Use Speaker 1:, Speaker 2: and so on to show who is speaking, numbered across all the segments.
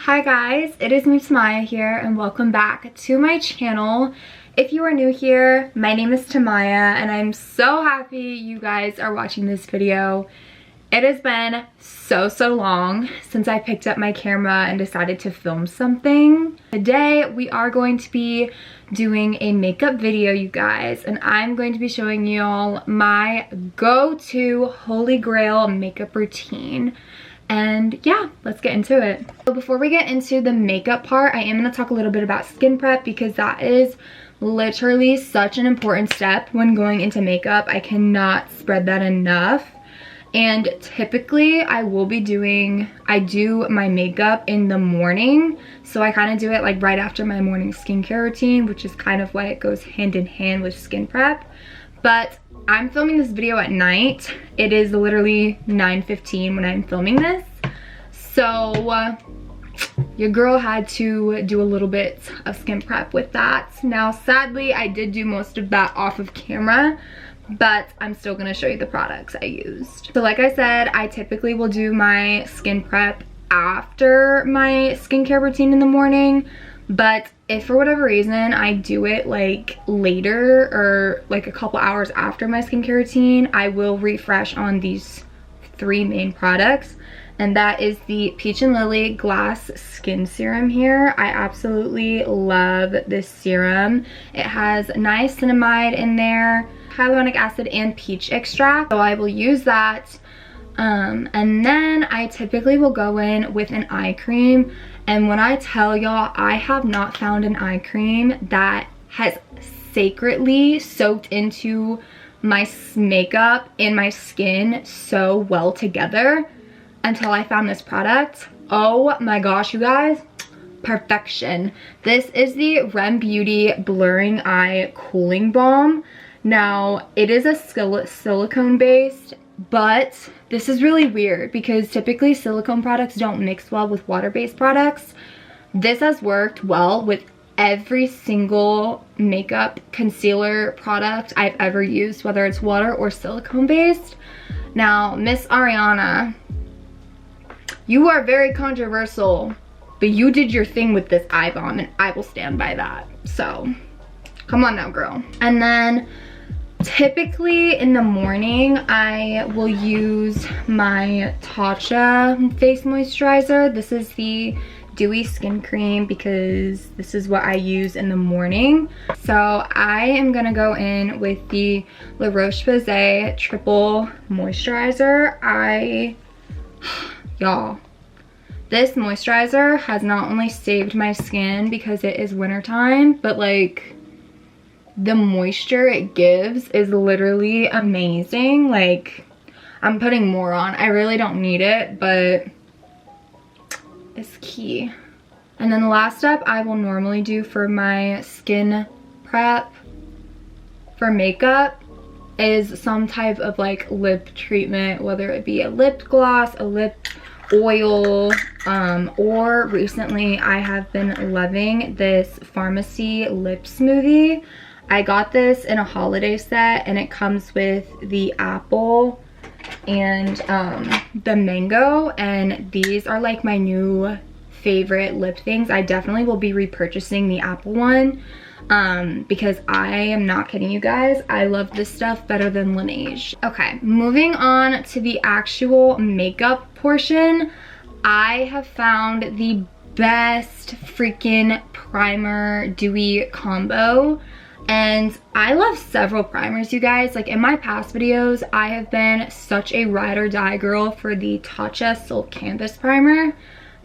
Speaker 1: Hi guys, it is me Tamaya here and welcome back to my channel. If you are new here, my name is Tamaya and I'm so happy you guys are watching this video. It has been so long since I picked up my camera and decided to film something. Today we are going to be doing a makeup video, you guys, and I'm going to be showing you all my go-to holy grail makeup routine. And yeah, let's get into it. So before we get into the makeup part, I am going to talk a little bit about skin prep because that is literally such an important step when going into makeup. I cannot spread that enough. And typically I do my makeup in the morning. So I kind of do it like right after my morning skincare routine, which is kind of why it goes hand in hand with skin prep. But I'm filming this video at night. It is literally 9:15 when I'm filming this. So your girl had to do a little bit of skin prep with that. Now, sadly, I did do most of that off of camera, but I'm still gonna show you the products I used. So like I said, I typically will do my skin prep after my skincare routine in the morning, but if for whatever reason I do it like later or like a couple hours after my skincare routine, I will refresh on these three main products. And that is the Peach and Lily Glass Skin Serum here. I absolutely love this serum. It has niacinamide in there, hyaluronic acid, and peach extract. So I will use that. And then I typically will go in with an eye cream. And when I tell y'all, I have not found an eye cream that has sacredly soaked into my makeup and my skin so well together until I found this product. Oh my gosh, you guys, perfection. This is the Rem Beauty Blurring Eye Cooling Balm. Now, it is a silicone based, but this is really weird because typically silicone products don't mix well with water-based products. This has worked well with every single makeup concealer product I've ever used, whether it's water or silicone based. Now, Miss Ariana, you are very controversial, but you did your thing with this eye balm and I will stand by that. So, come on now, girl. And then typically in the morning, I will use my Tatcha face moisturizer. This is the Dewy Skin Cream because this is what I use in the morning. So I am gonna go in with the La Roche-Posay Triple Moisturizer. Y'all, this moisturizer has not only saved my skin because it is wintertime, but like the moisture it gives is literally amazing. Like, I'm putting more on. I really don't need it, but it's key. And then the last step I will normally do for my skin prep for makeup is some type of like lip treatment, whether it be a lip gloss, a lip oil, or recently I have been loving this Pharmacy lip smoothie. I got this in a holiday set and it comes with the apple and the mango, and these are like my new favorite lip things. I definitely will be repurchasing the apple one because I am not kidding you guys, I love this stuff better than Laneige. Okay, moving on to the actual makeup portion, I have found the best freaking primer dewy combo. And I love several primers, you guys. Like in my past videos, I have been such a ride or die girl for the Tatcha Silk Canvas Primer.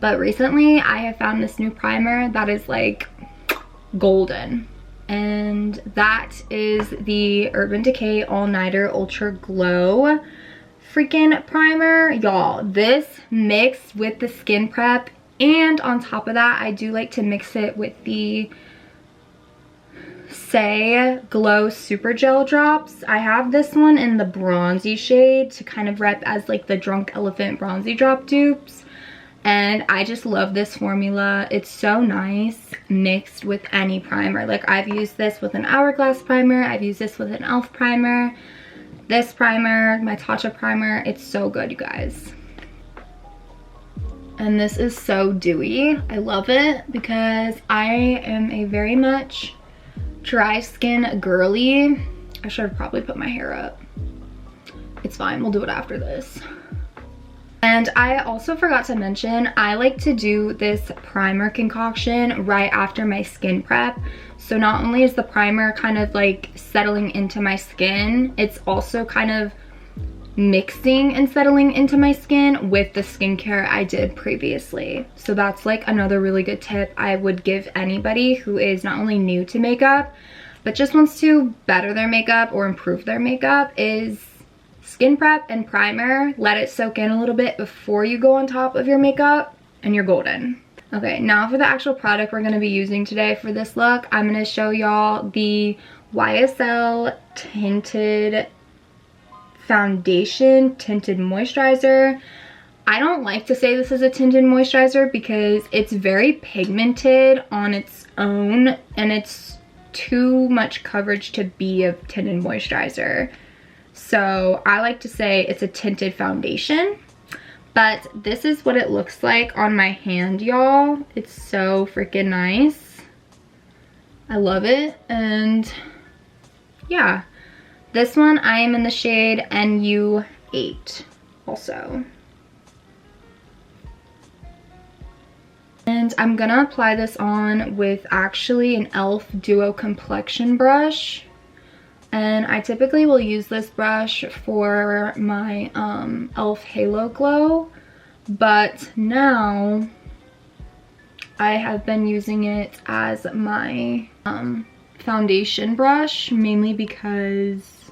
Speaker 1: But recently, I have found this new primer that is like golden. And that is the Urban Decay All Nighter Ultra Glow freaking primer. Y'all, this mixed with the skin prep, and on top of that, I do like to mix it with the Say Glow Super Gel Drops. I have this one in the bronzy shade to kind of rep as like the Drunk Elephant bronzy drop dupes. And I just love this formula. It's so nice mixed with any primer. Like I've used this with an Hourglass primer. I've used this with an e.l.f. primer. This primer, my Tatcha primer, it's so good, you guys. And this is so dewy. I love it because I am a very much dry skin girly. I should have probably put my hair up. It's fine, we'll do it after this. And I also forgot to mention, I like to do this primer concoction right after my skin prep. So not only is the primer kind of like settling into my skin, it's also kind of mixing and settling into my skin with the skincare I did previously. So that's like another really good tip I would give anybody who is not only new to makeup, but just wants to better their makeup or improve their makeup, is skin prep and primer. Let it soak in a little bit before you go on top of your makeup and you're golden. Okay, now for the actual product we're going to be using today for this look. I'm going to show y'all the YSL Tinted Foundation Tinted Moisturizer. I don't like to say this is a tinted moisturizer because it's very pigmented on its own and it's too much coverage to be a tinted moisturizer. So I like to say it's a tinted foundation. But this is what it looks like on my hand, y'all. It's so freaking nice. I love it. And yeah, this one I am in the shade NU8 also. And I'm gonna apply this on with actually an e.l.f. Duo Complexion brush. And I typically will use this brush for my e.l.f. Halo Glow, but now I have been using it as my foundation brush, mainly because,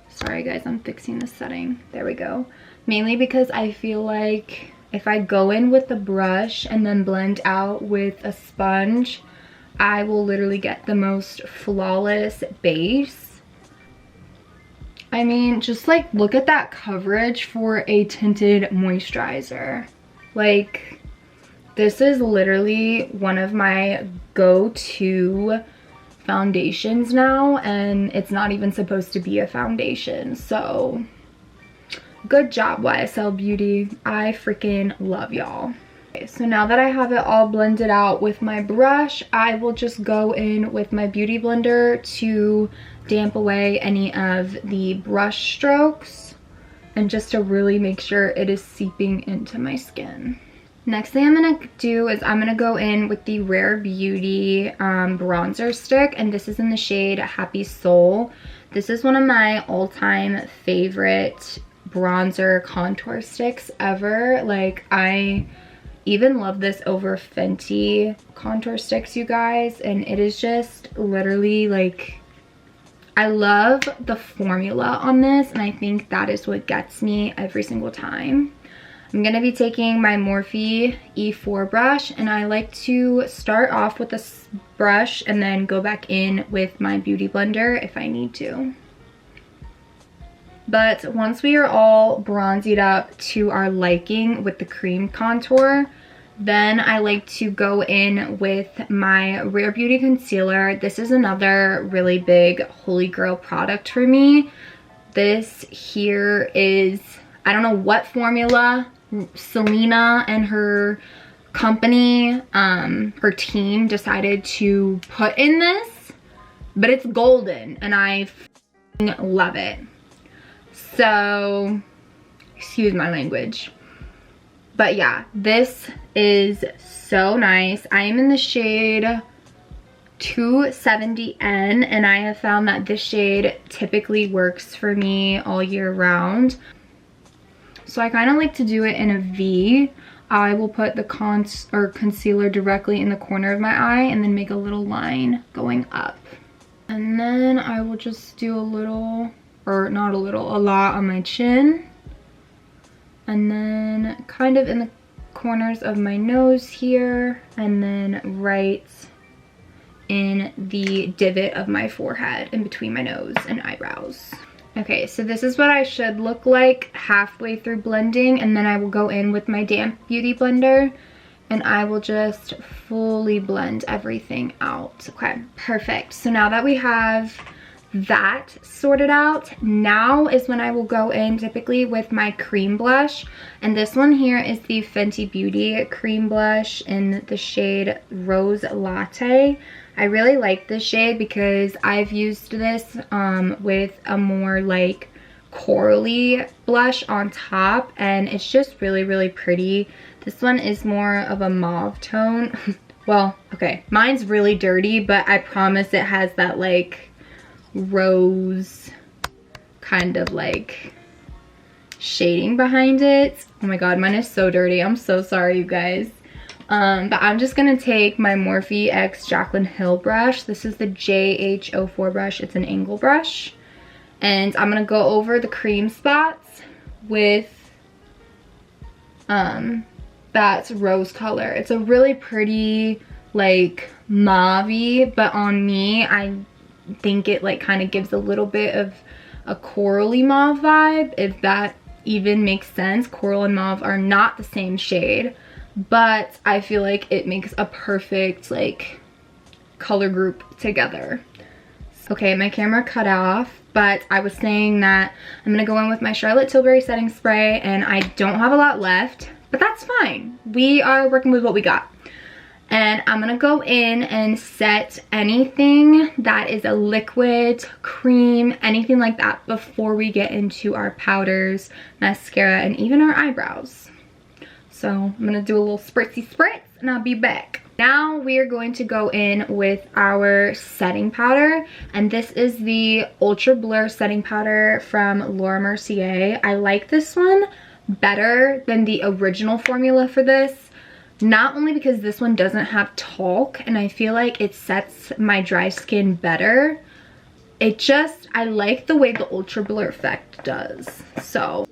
Speaker 1: sorry guys, I'm fixing the setting. There we go. Mainly because I feel like if I go in with the brush and then blend out with a sponge, I will literally get the most flawless base. I mean, just like look at that coverage for a tinted moisturizer. Like, this is literally one of my go-to foundations now, and it's not even supposed to be a foundation. So good job, YSL Beauty. I freaking love y'all. Okay, so now that I have it all blended out with my brush, I will just go in with my beauty blender to damp away any of the brush strokes and just to really make sure it is seeping into my skin. Next thing I'm gonna do is I'm gonna go in with the Rare Beauty bronzer stick, and this is in the shade Happy Soul. This is one of my all-time favorite bronzer contour sticks ever. Like, I even love this over Fenty contour sticks, you guys, and it is just literally like, I love the formula on this, and I think that is what gets me every single time. I'm gonna be taking my Morphe E4 brush, and I like to start off with this brush and then go back in with my beauty blender if I need to. But once we are all bronzied up to our liking with the cream contour, then I like to go in with my Rare Beauty concealer. This is another really big holy grail product for me. This here is, I don't know what formula Selena and her company, her team decided to put in this, but it's golden and I love it. So, excuse my language. But yeah, this is so nice. I am in the shade 270N, and I have found that this shade typically works for me all year round. So I kind of like to do it in a V. I will put the concealer directly in the corner of my eye and then make a little line going up. And then I will just do a little, or not a little, a lot on my chin. And then kind of in the corners of my nose here, and then right in the divot of my forehead in between my nose and eyebrows. Okay, so this is what I should look like halfway through blending, and then I will go in with my damp beauty blender and I will just fully blend everything out. Okay, perfect. So now that we have that sorted out, now is when I will go in typically with my cream blush. And this one here is the Fenty Beauty cream blush in the shade Rose Latte. I really like this shade because I've used this with a more like corally blush on top, and it's just really, really pretty. This one is more of a mauve tone. Well, okay, mine's really dirty, but I promise it has that like rose kind of like shading behind it. Oh my god, mine is so dirty. I'm so sorry, you guys. But I'm just gonna take my Morphe X Jaclyn Hill brush. This is the JH04 brush. It's an angle brush. And I'm gonna go over the cream spots with that's rose color. It's a really pretty like mauve-y, but on me I think it like kind of gives a little bit of a corally mauve vibe, if that even makes sense. Coral and mauve are not the same shade, but I feel like it makes a perfect like color group together. Okay, my camera cut off, but I was saying that I'm gonna go in with my Charlotte Tilbury setting spray, and I don't have a lot left, but that's fine. We are working with what we got. And I'm gonna go in and set anything that is a liquid, cream, anything like that before we get into our powders, mascara, and even our eyebrows. So I'm gonna do a little spritzy spritz and I'll be back. Now we are going to go in with our setting powder, and this is the Ultra Blur setting powder from Laura Mercier. I like this one better than the original formula for this, not only because this one doesn't have talc and I feel like it sets my dry skin better, it just, I like the way the Ultra Blur effect does. So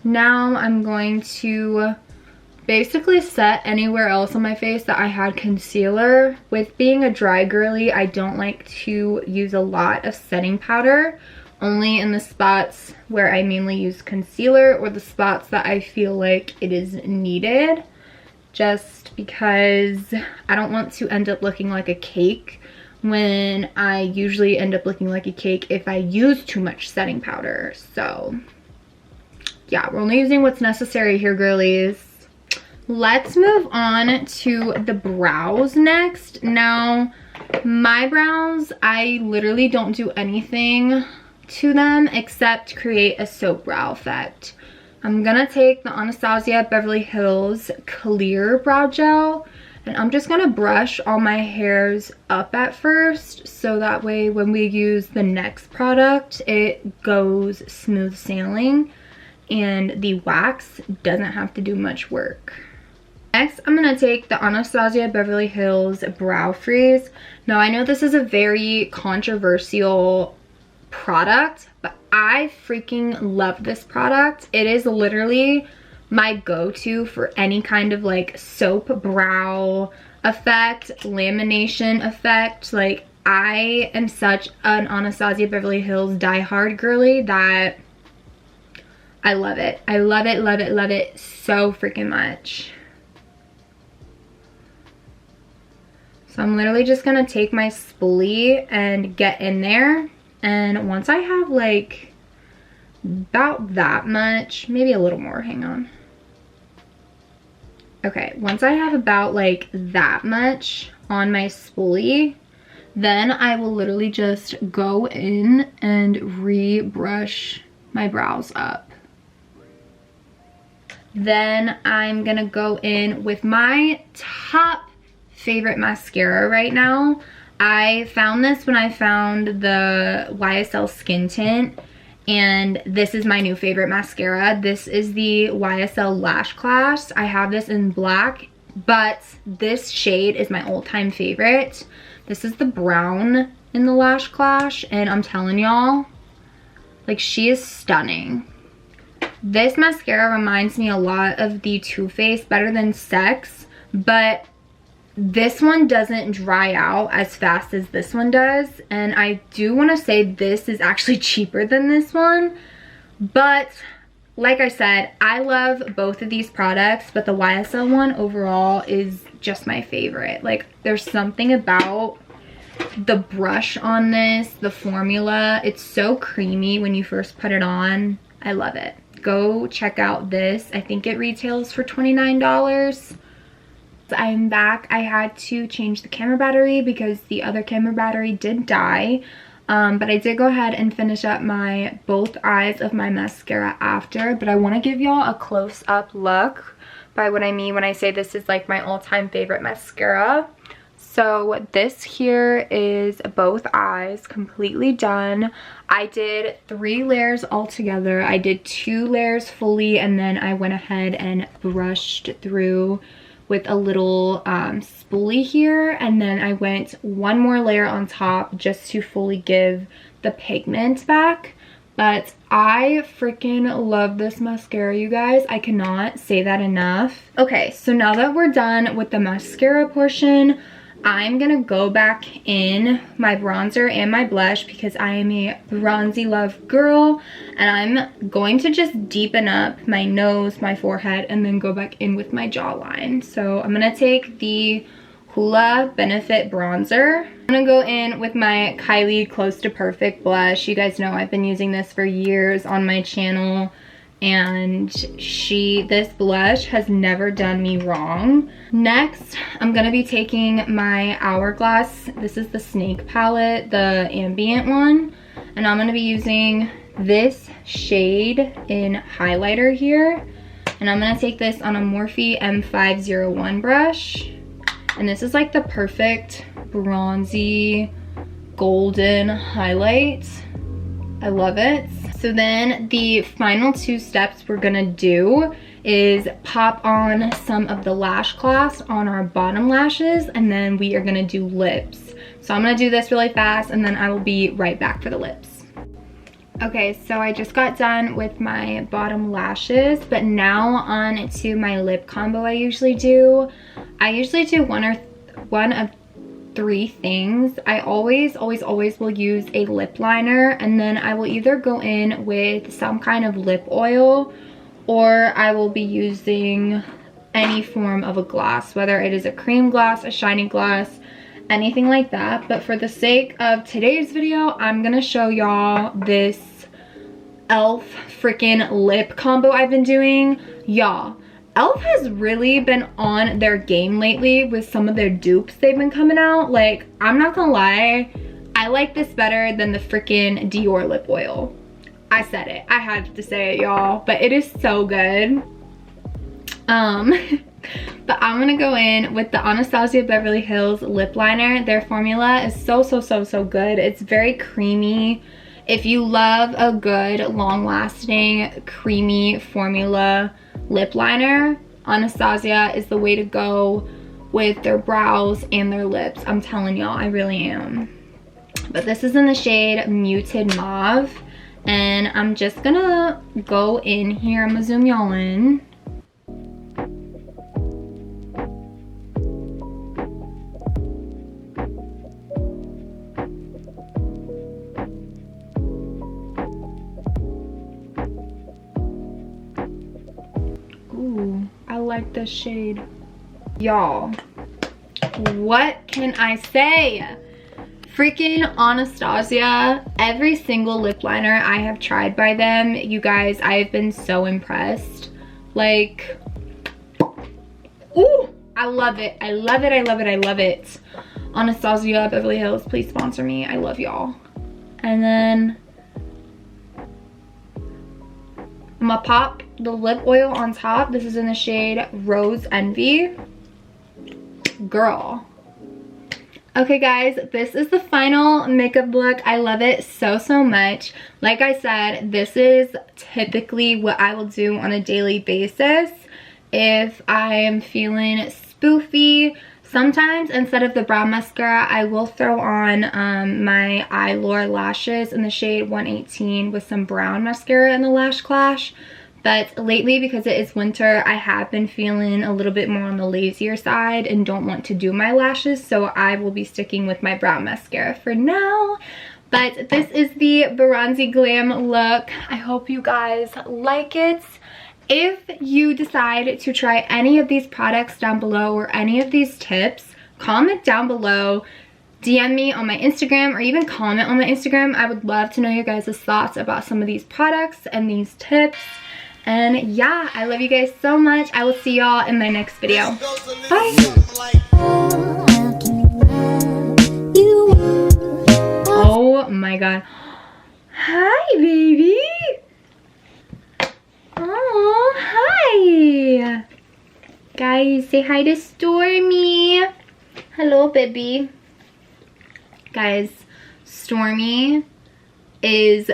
Speaker 1: now I'm going to basically set anywhere else on my face that I had concealer. With being a dry girly, I don't like to use a lot of setting powder, only in the spots where I mainly use concealer or the spots that I feel like it is needed, just because I don't want to end up looking like a cake when I usually end up looking like a cake if I use too much setting powder. So yeah, we're only using what's necessary here, girlies. Let's move on to the brows next. Now, my brows, I literally don't do anything to them except create a soap brow effect. I'm gonna take the Anastasia Beverly Hills Clear Brow Gel, and I'm just gonna brush all my hairs up at first, so that way when we use the next product, it goes smooth sailing and the wax doesn't have to do much work. Next, I'm going to take the Anastasia Beverly Hills Brow Freeze. Now, I know this is a very controversial product, but I freaking love this product. It is literally my go-to for any kind of like soap brow effect, lamination effect. Like, I am such an Anastasia Beverly Hills diehard girly that I love it. I love it, love it, love it so freaking much. So I'm literally just gonna take my spoolie and get in there, and once I have like about that much, maybe a little more, hang on. Okay, once I have about like that much on my spoolie, then I will literally just go in and re-brush my brows up. Then I'm gonna go in with my top favorite mascara right now. I found this when I found the YSL Skin Tint, and this is my new favorite mascara. This is the YSL Lash Clash. I have this in black, but this shade is my all-time favorite. This is the brown in the Lash Clash, and I'm telling y'all, like, she is stunning. This mascara reminds me a lot of the Too Faced Better Than Sex, but this one doesn't dry out as fast as this one does. And I do want to say this is actually cheaper than this one. But like I said, I love both of these products, but the YSL one overall is just my favorite. Like, there's something about the brush on this, the formula, it's so creamy when you first put it on. I love it. Go check out this. I think it retails for $29. I'm back. I had to change the camera battery because the other camera battery did die. But I did go ahead and finish up both eyes of my mascara after. But I want to give y'all a close-up look by what I mean when I say this is like my all-time favorite mascara. So this here is both eyes completely done. I did 3 layers altogether. I did 2 layers fully, and then I went ahead and brushed through with a little spoolie here, and then I went 1 more layer on top just to fully give the pigment back. But I freaking love this mascara, you guys. I cannot say that enough. Okay, so now that we're done with the mascara portion, I'm gonna go back in my bronzer and my blush because I am a bronzy love girl, and I'm going to just deepen up my nose, my forehead, and then go back in with my jawline. So I'm gonna take the Hoola Benefit bronzer. I'm gonna go in with my Kylie Close to Perfect blush. You guys know I've been using this for years on my channel, and this blush has never done me wrong. Next, I'm gonna be taking my Hourglass. This is the Snake palette, the ambient one, and I'm gonna be using this shade in highlighter here, and I'm gonna take this on a Morphe M501 brush, and this is like the perfect bronzy golden highlight. I love it. So then the final 2 steps we're gonna do is pop on some of the lash gloss on our bottom lashes, and then we are gonna do lips. So I'm gonna do this really fast, and then I will be right back for the lips. Okay, so I just got done with my bottom lashes, but now on to my lip combo I usually do. I usually do one of 3 things. I always will use a lip liner, and then I will either go in with some kind of lip oil, or I will be using any form of a gloss, whether it is a cream gloss, a shiny gloss, anything like that. But for the sake of today's video, I'm gonna show y'all this e.l.f. freaking lip combo I've been doing. Y'all, e.l.f. has really been on their game lately with some of their dupes they've been coming out. Like, I'm not gonna lie, I like this better than the freaking Dior lip oil. I said it. I had to say it, y'all. But it is so good. But I'm gonna go in with the Anastasia Beverly Hills lip liner. Their formula is so good. It's very creamy. If you love a good, long-lasting, creamy formula lip liner, Anastasia is the way to go with their brows and their lips. I'm telling y'all, I really am. But this is in the shade Muted Mauve, and I'm just gonna go in here. I'm gonna zoom y'all in. I like this shade. Y'all, what can I say? Freaking Anastasia, every single lip liner I have tried by them, you guys, I have been so impressed. Like, ooh, I love it. I love it. I love it. I love it. Anastasia Beverly Hills, please sponsor me. I love y'all. And then I'm gonna pop the lip oil on top. This is in the shade Rose Envy. Girl. Okay guys, this is the final makeup look. I love it so much. Like I said, this is typically what I will do on a daily basis if I am feeling spoofy. Sometimes instead of the brow mascara, I will throw on my Eylure lashes in the shade 118 with some brown mascara in the Lash Clash. But lately, because it is winter, I have been feeling a little bit more on the lazier side and don't want to do my lashes, so I will be sticking with my brow mascara for now. But this is the Bronzy Glam look. I hope you guys like it. If you decide to try any of these products down below or any of these tips, comment down below. DM me on my Instagram or even comment on my Instagram. I would love to know your guys' thoughts about some of these products and these tips. And yeah, I love you guys so much. I will see y'all in my next video. Bye. Oh my god. Hi, baby. Oh, hi. Guys, say hi to Stormy. Hello, baby. Guys, Stormy is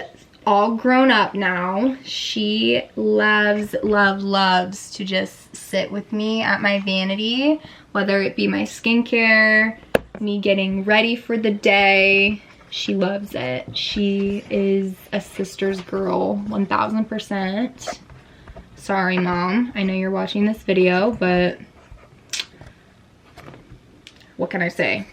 Speaker 1: all grown up now. She loves to just sit with me at my vanity, whether it be my skincare, me getting ready for the day. She loves it. She is a sister's girl, 1000%. Sorry, Mom. I know you're watching this video, but what can I say?